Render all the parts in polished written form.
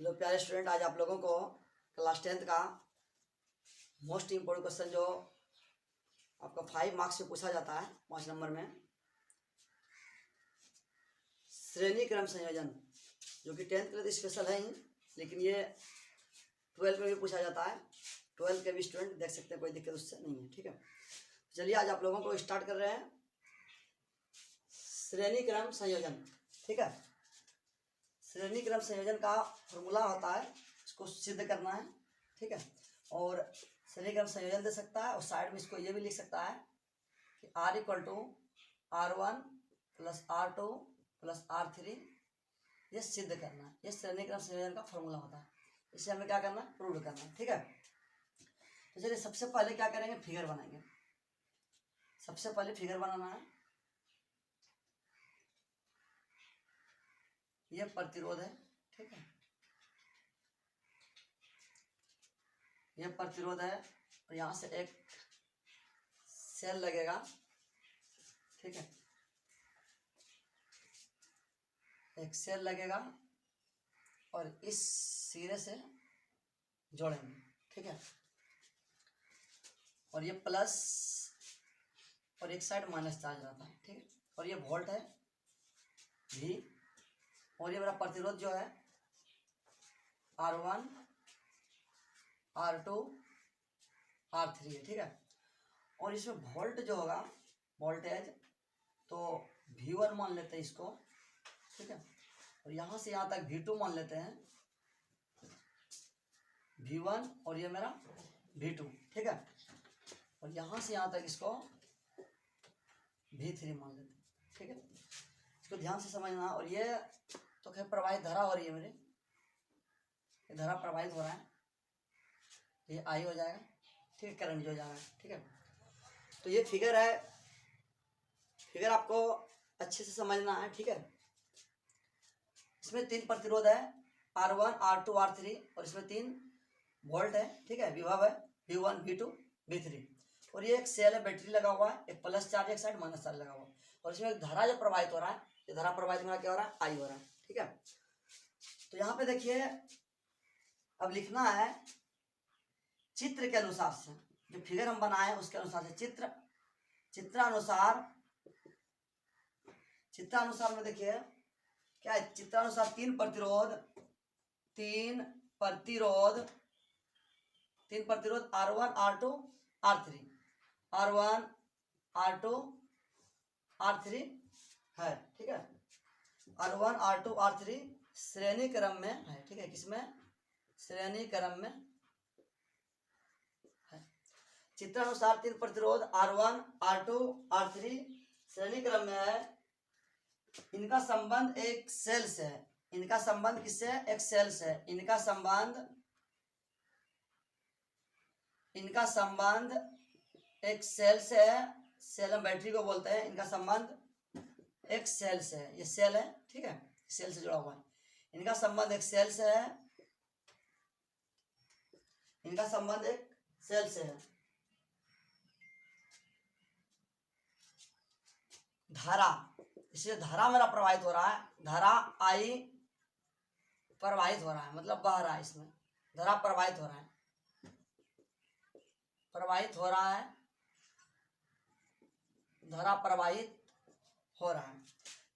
Hello प्यारे student, आज आप लोगों को क्लास 10th का मोस्ट इम्पोर्टेंट क्वेश्चन जो आपका 5 मार्क्स से पूछा जाता है 5 नंबर में, श्रेणी क्रम संयोजन, जो कि 10th के लिए तो स्पेशल है ही, लेकिन ये 12th में भी पूछा जाता है। 12th के भी स्टूडेंट देख सकते हैं, कोई दिक्कत उससे नहीं है। ठीक है, चलिए आज आप लोगों को स्टार्ट कर रहे हैं श्रेणी क्रम संयोजन। ठीक है, श्रेणी क्रम संयोजन का फॉर्मूला होता है, इसको सिद्ध करना है। ठीक है, और श्रेणी क्रम संयोजन दे सकता है और साइड में इसको ये भी लिख सकता है कि R = R1 + R2 + R3, ये सिद्ध करना है। ये श्रेणी क्रम संयोजन का फॉर्मूला होता है, इसे हमें क्या करना है, प्रूव करना है। ठीक है, तो चलिए सबसे पहले क्या करेंगे, फिगर बनाएंगे। सबसे पहले फिगर बनाना है। ये प्रतिरोध है। ठीक है, ये प्रतिरोध है और यहाँ से एक सेल लगेगा। ठीक है, एक सेल लगेगा और इस सिरे से जोड़ेंगे। ठीक है, और ये प्लस और एक साइड माइनस चार्ज रहता है। ठीक है, और ये वोल्ट है V, और ये मेरा प्रतिरोध जो है R1 R2 R3 है। ठीक है, और इसमें वोल्ट जो होगा, वोल्टेज, तो V1 मान लेते हैं इसको। ठीक है, और यहाँ से यहाँ तक V2 मान लेते हैं, V1, और ये मेरा V2। ठीक है, और यहाँ से यहाँ तक इसको V3 मान लेते हैं। ठीक है, इसको ध्यान से समझना। और ये तो खैर प्रवाहित धारा हो रही है, मेरी ये धारा प्रवाहित हो रहा है, ये I हो जाएगा। ठीक है, करंट जो जा रहा है। ठीक है, तो ये फिगर है, फिगर आपको अच्छे से समझना है। ठीक है, इसमें 3 प्रतिरोध है, R1 R2 R3, और इसमें 3 वोल्ट है। ठीक है, विभव है V1 V2 V3, और ये एक सेल है, बैटरी लगा हुआ है, एक प्लस चार्ज एक साइड माइनस चार्ज लगा हुआ है, और इसमें एक धारा जो प्रवाहित हो रहा है, ये धारा प्रवाहित मेरा क्या हो रहा है, I हो रहा है। ठीक है, तो यहाँ पे देखिए, अब लिखना है चित्र के अनुसार से, जो फिगर हम बनाए उसके अनुसार से चित्रानुसार में देखिए क्या है, चित्रानुसार 3 प्रतिरोध R1 R2 R3, R1 R2 R3 है। ठीक है, R1 R2 R3 श्रेणी क्रम में है। ठीक है, किसमें, श्रेणी क्रम में है। चित्रानुसार 3 प्रतिरोध R1 R2 R3 श्रेणी क्रम में है। इनका संबंध एक सेल से है। इनका संबंध किससे, एक सेल से है। इनका संबंध एक सेल से है। सेल हम बैटरी को बोलते हैं। इनका संबंध एक सेल से है, ये सेल है। ठीक है, सेल से जुड़ा हुआ है। इनका संबंध एक सेल से है। इनका संबंध एक सेल से है। धारा, इसलिए धारा मेरा प्रवाहित हो रहा है, धारा I प्रवाहित हो रहा है, मतलब बह रहा है। इसमें धारा प्रवाहित हो रहा है, धारा प्रवाहित हो रहा है।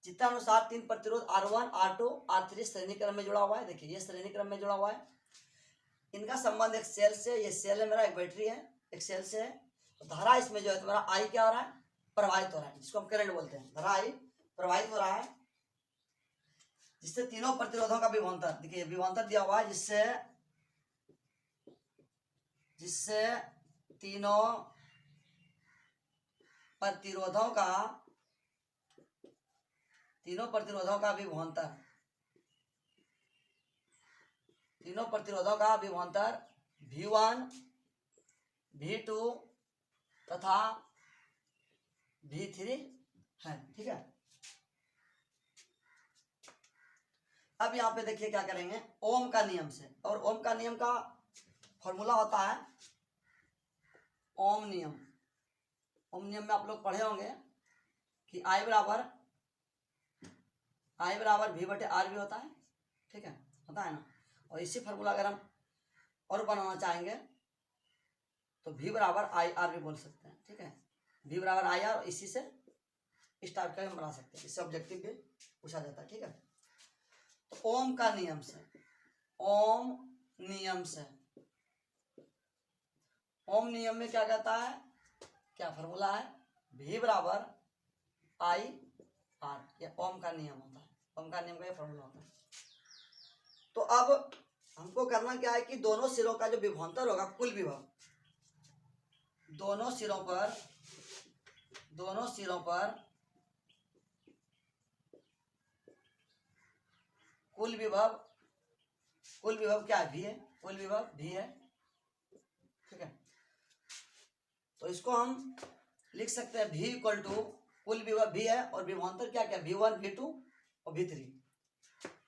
चित्रानुसार 3 प्रतिरोध R1 R2 R3 श्रेणी क्रम में जुड़ा हुआ है। देखिए, ये श्रेणी क्रम में जुड़ा हुआ है। इनका संबंध एक सेल से, ये सेल है मेरा, एक बैटरी है, एक सेल से है। धारा इसमें जो है तुम्हारा I क्या हो रहा है, प्रवाहित हो रहा है, जिसको हम करंट बोलते हैं। धारा I प्रवाहित हो रहा है, जिससे तीनों प्रतिरोधों का विभवांतर, देखिए विभवांतर दिया हुआ है, जिससे तीनों प्रतिरोधों का विभवांतर V1 V2 तथा V3 है। ठीक है, अब यहाँ पे देखिए क्या करेंगे, ओम का नियम से। और ओम का नियम का फॉर्मूला होता है ओम नियम। ओम नियम में आप लोग पढ़े होंगे कि I बराबर V/R भी होता है। ठीक है, होता है ना। और इसी फार्मूला अगर हम और बनाना चाहेंगे तो V बराबर आई आर भी बोल सकते हैं, ठीक है। V बराबर आई आर, इसी से इस टाइप का हम बना सकते हैं, इससे ऑब्जेक्टिव भी पूछा जाता है, ठीक है। तो ओम का नियम से, ओम नियम से, ओम नियम में क्या कहता है, क्या फार्मूला है, V बराबर आई आर, ये ओम का नियम होता है, ओम का नियम का ये फार्मूला होता है। तो अब हमको करना क्या है कि दोनों सिरों का जो विभवांतर होगा, कुल विभव, दोनों सिरों पर कुल विभव क्या है, V है, कुल विभव V है, ठीक है। तो इसको हम लिख सकते हैं V इक्वल टू कुल विभव V है और विभवांतर क्या क्या, V1 V2 और V3।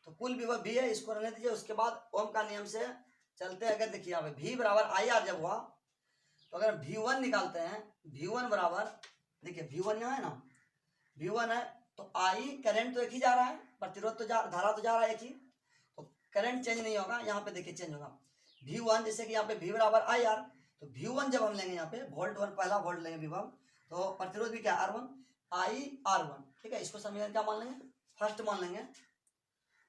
तो कुल विभव V है, इसको रहने दीजिए। उसके बाद ओम का नियम से चलते हैं। अगर देखिए यहाँ पे V बराबर आई आर जब हुआ तो अगर V1 निकालते हैं, V1 बराबर, देखिए V1 यहाँ है ना, V1 है तो I करंट तो एक ही जा रहा है, प्रतिरोध तो धारा तो जा रहा है एक ही, तो करंट चेंज नहीं होगा। यहाँ पे देखिए चेंज होगा V1, जैसे कि यहाँ पे V बराबर आई आर, तो V1 जब हम लेंगे यहाँ पे वोल्ट 1 पहला वोल्ट लेंगे विभव, तो प्रतिरोध भी क्या R1 आई R1, ठीक है। इसको समीकरण क्या मान लेंगे, फर्स्ट मान लेंगे।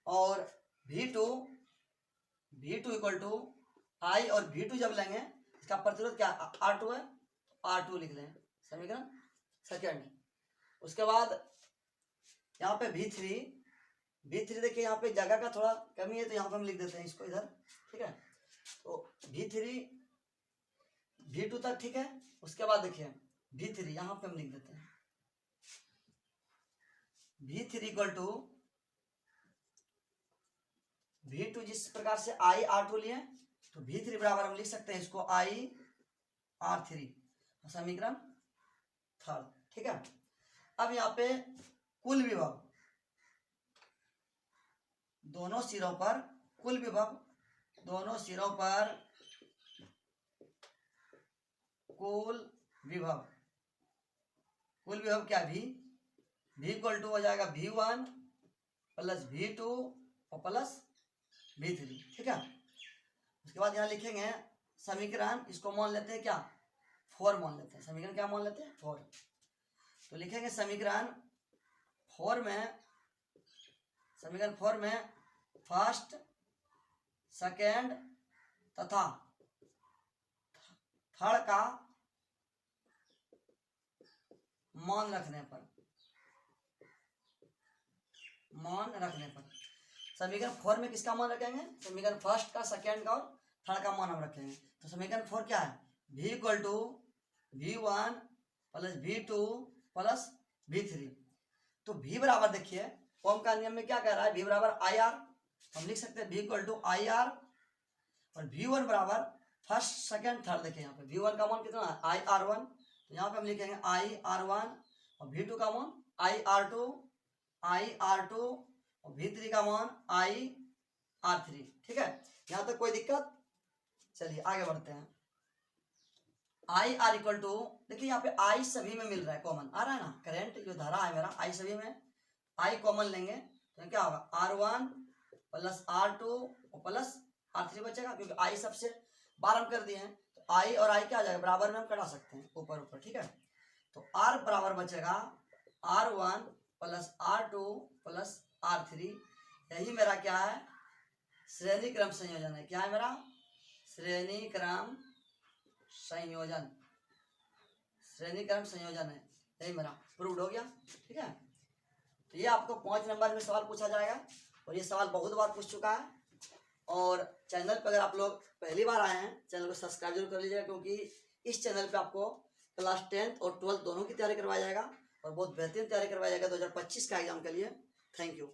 और V2 इक्वल टू आई, और V2 जब लेंगे इसका प्रतिरोध क्या R2 है, R2 लिख लें, समीकरण सेकेंड। उसके बाद यहाँ पे V3 देखिए यहाँ पे जगह का थोड़ा कमी है तो यहाँ पे हम लिख देते हैं इसको इधर, ठीक है। तो V3 V2 तक, ठीक है। उसके बाद देखिए V3 यहाँ पे हम लिख देते हैं V3 इक्वल टू V2, जिस प्रकार से आई R2 लिए तो V3 बराबर हम लिख सकते हैं इसको आई R3, समीकरण थर्ड, ठीक है। अब यहाँ पे कुल विभव, दोनों सिरों पर कुल विभव, दोनों सिरों पर कुल विभव क्या, V इक्वल टू हो जाएगा V1 प्लस V2 और प्लस V3, ठीक है। उसके बाद यहाँ लिखेंगे समीकरण, इसको मान लेते हैं क्या, 4 मान लेते हैं, समीकरण क्या मान लेते हैं, 4। तो लिखेंगे समीकरण 4 में फर्स्ट सेकेंड तथा थर्ड का मान रखने पर समीकरण 4 में किसका मान रखेंगे, समीकरण फर्स्ट का, सेकेंड का और थर्ड का मान हम रखेंगे। तो समीकरण 4 क्या है, V equal to V1 plus V2 plus V3। तो V बराबर देखिए ओम का नियम में क्या कह रहा है, V बराबर आई आर, हम लिख सकते हैं V equal to I R, और V1 बराबर फर्स्ट सेकेंड थर्ड। देखिए यहाँ पे V1 का मान कितना है, आई R1, तो यहाँ पे हम लिखेंगे आई R1, और V2 का मान आई R2 और V3 का मान आई R3, ठीक है। यहाँ तक कोई दिक्कत, चलिए आगे बढ़ते हैं। आई आर इक्वल टू, देखिए यहाँ पे आई सभी में मिल रहा है, कॉमन आ रहा है ना, करंट जो धारा है मेरा आई सभी में, आई कॉमन लेंगे तो क्या होगा, R1 प्लस R2 और प्लस R3 बचेगा, क्योंकि आई सबसे बार हम कर दिए हैं, तो आई और आई क्या आ जाएगा, बराबर में हम कटा सकते हैं ऊपर ऊपर, ठीक है। तो R बराबर बचेगा R1 plus R2 plus R3, यही मेरा क्या है, श्रेणी क्रम संयोजन है। क्या है मेरा, श्रेणी क्रम संयोजन है, यही मेरा प्रूव्ड हो गया, ठीक है। तो ये आपको 5 नंबर में सवाल पूछा जाएगा, और ये सवाल बहुत बार पूछ चुका है। और चैनल पर अगर आप लोग पहली बार आए हैं, चैनल को सब्सक्राइब जरूर कर लीजिएगा, क्योंकि इस चैनल पे आपको क्लास 10th और 12th दोनों की तैयारी करवाया जाएगा, और बहुत बेहतरीन तैयारी करवाया जाएगा 2025 का एग्जाम के लिए। Thank you.